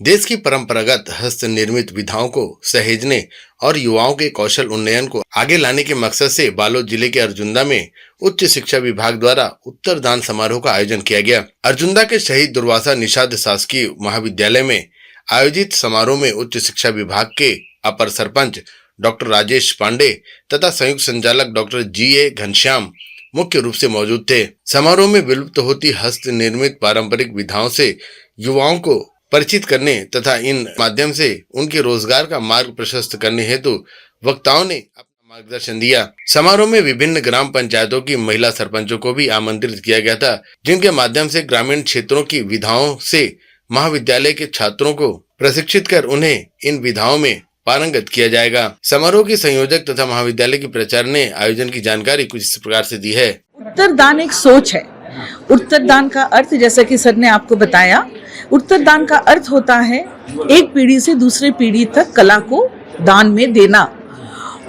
देश की परंपरागत हस्त निर्मित विधाओं को सहेजने और युवाओं के कौशल उन्नयन को आगे लाने के मकसद से बालोद जिले के अर्जुंदा में उच्च शिक्षा विभाग द्वारा उत्तरदान समारोह का आयोजन किया गया। अर्जुंदा के शहीद दुर्वासा निषाद शासकीय महाविद्यालय में आयोजित समारोह में उच्च शिक्षा विभाग के अपर सरपंच डॉक्टर राजेश पांडे तथा संयुक्त संचालक डॉक्टर GA घनश्याम मुख्य रूप से मौजूद थे। समारोह में विलुप्त होती हस्त निर्मित पारंपरिक विधाओं से युवाओं को परिचित करने तथा इन माध्यम से उनके रोजगार का मार्ग प्रशस्त करने हेतु वक्ताओं ने अपना मार्गदर्शन दिया। समारोह में विभिन्न ग्राम पंचायतों की महिला सरपंचों को भी आमंत्रित किया गया था, जिनके माध्यम से ग्रामीण क्षेत्रों की विधाओं से महाविद्यालय के छात्रों को प्रशिक्षित कर उन्हें इन विधाओं में पारंगत किया जाएगा। समारोह की संयोजक तथा महाविद्यालय की प्राचार्य ने आयोजन की जानकारी कुछ इस प्रकार से दी है। उत्तरदान एक सोच है। उत्तरदान का अर्थ, जैसा कि सर ने आपको बताया, उत्तरदान का अर्थ होता है एक पीढ़ी से दूसरी पीढ़ी तक कला को दान में देना।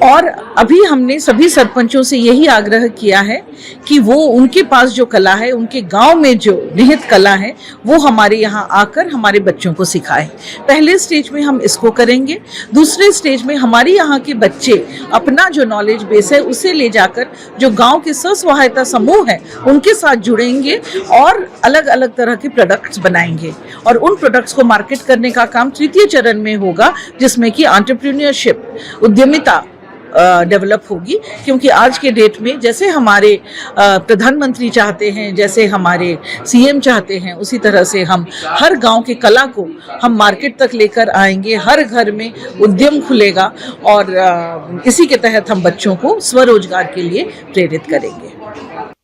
और अभी हमने सभी सरपंचों से यही आग्रह किया है कि वो उनके पास जो कला है, उनके गांव में जो निहित कला है, वो हमारे यहाँ आकर हमारे बच्चों को सिखाएं। पहले स्टेज में हम इसको करेंगे, दूसरे स्टेज में हमारे यहाँ के बच्चे अपना जो नॉलेज बेस है उसे ले जाकर जो गांव के स्व सहायता समूह है उनके साथ जुड़ेंगे और अलग अलग तरह के प्रोडक्ट्स बनाएंगे और उन प्रोडक्ट्स को मार्केट करने का काम तृतीय चरण में होगा, जिसमें कि एंटरप्रेन्योरशिप, उद्यमिता डेवलप होगी। क्योंकि आज के डेट में जैसे हमारे प्रधानमंत्री चाहते हैं, जैसे हमारे CM चाहते हैं, उसी तरह से हम हर गांव की कला को हम मार्केट तक लेकर आएंगे। हर घर में उद्यम खुलेगा और इसी के तहत हम बच्चों को स्वरोजगार के लिए प्रेरित करेंगे।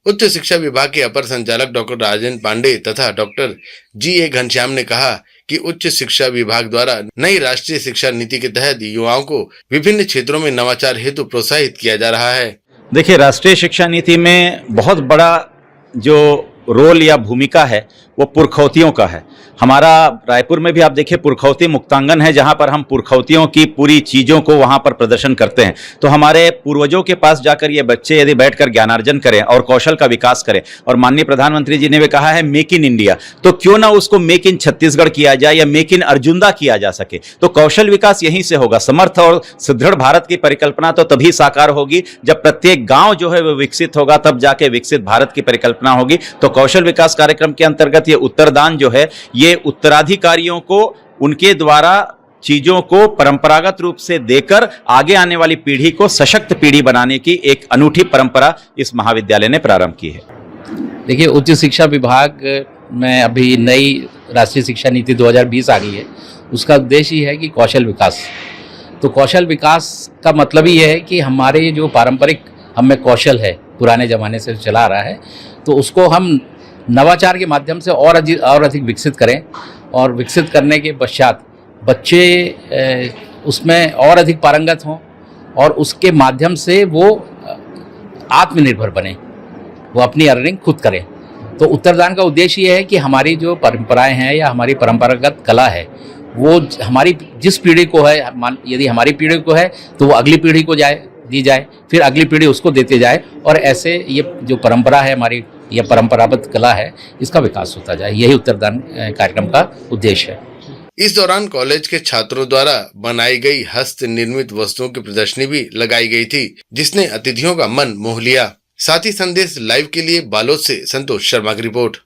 उच्च शिक्षा विभाग के अपर संचालक डॉक्टर राजेश पांडे तथा डॉक्टर GA घनश्याम ने कहा कि उच्च शिक्षा विभाग द्वारा नई राष्ट्रीय शिक्षा नीति के तहत युवाओं को विभिन्न क्षेत्रों में नवाचार हेतु प्रोत्साहित किया जा रहा है। देखिए, राष्ट्रीय शिक्षा नीति में बहुत बड़ा जो रोल या भूमिका है वो पुरखौतियों का है। हमारा रायपुर में भी आप देखिए पुरखौती मुक्तांगन है, जहां पर हम पुरखौतियों की पूरी चीज़ों को वहां पर प्रदर्शन करते हैं। तो हमारे पूर्वजों के पास जाकर ये बच्चे यदि बैठकर ज्ञानार्जन करें और कौशल का विकास करें, और माननीय प्रधानमंत्री जी ने भी कहा है मेक इन इंडिया, तो क्यों ना उसको मेक इन छत्तीसगढ़ किया जाए या मेक इन अर्जुंदा किया जा सके। तो कौशल विकास यहीं से होगा। समर्थ और सुदृढ़ भारत की परिकल्पना तो तभी साकार होगी जब प्रत्येक गाँव जो है वो विकसित होगा, तब जाके विकसित भारत की परिकल्पना होगी। तो कौशल विकास कार्यक्रम के अंतर्गत ये उत्तरदान जो है, ये उत्तराधिकारियों को उनके द्वारा चीजों को परंपरागत रूप से देकर आगे आने वाली पीढ़ी को सशक्त पीढ़ी बनाने की एक अनूठी परंपरा इस महाविद्यालय ने प्रारंभ की है। देखिए, उच्च शिक्षा विभाग में अभी नई राष्ट्रीय शिक्षा नीति 2020 आ गई है। उसका उद्देश्य ये है कि कौशल विकास। तो कौशल विकास का मतलब ही है कि हमारे जो पारंपरिक हमें कौशल है, पुराने ज़माने से चला आ रहा है, तो उसको हम नवाचार के माध्यम से और अधिक विकसित करें और विकसित करने के पश्चात बच्चे उसमें और अधिक पारंगत हों और उसके माध्यम से वो आत्मनिर्भर बने, वो अपनी अर्निंग खुद करें। तो उत्तरदान का उद्देश्य ये है कि हमारी जो परंपराएं हैं या हमारी परंपरागत कला है, वो हमारी जिस पीढ़ी को है, यदि हमारी पीढ़ी को है तो वो अगली पीढ़ी को दी जाए, फिर अगली पीढ़ी उसको देते जाए, और ऐसे ये जो परंपरा है हमारी, यह परंपरागत कला है, इसका विकास होता जाए। यही उत्तरदान कार्यक्रम का उद्देश्य है। इस दौरान कॉलेज के छात्रों द्वारा बनाई गई हस्त निर्मित वस्तुओं की प्रदर्शनी भी लगाई गई थी, जिसने अतिथियों का मन मोह लिया। साथ ही संदेश लाइव के लिए बालोद से संतोष शर्मा की रिपोर्ट।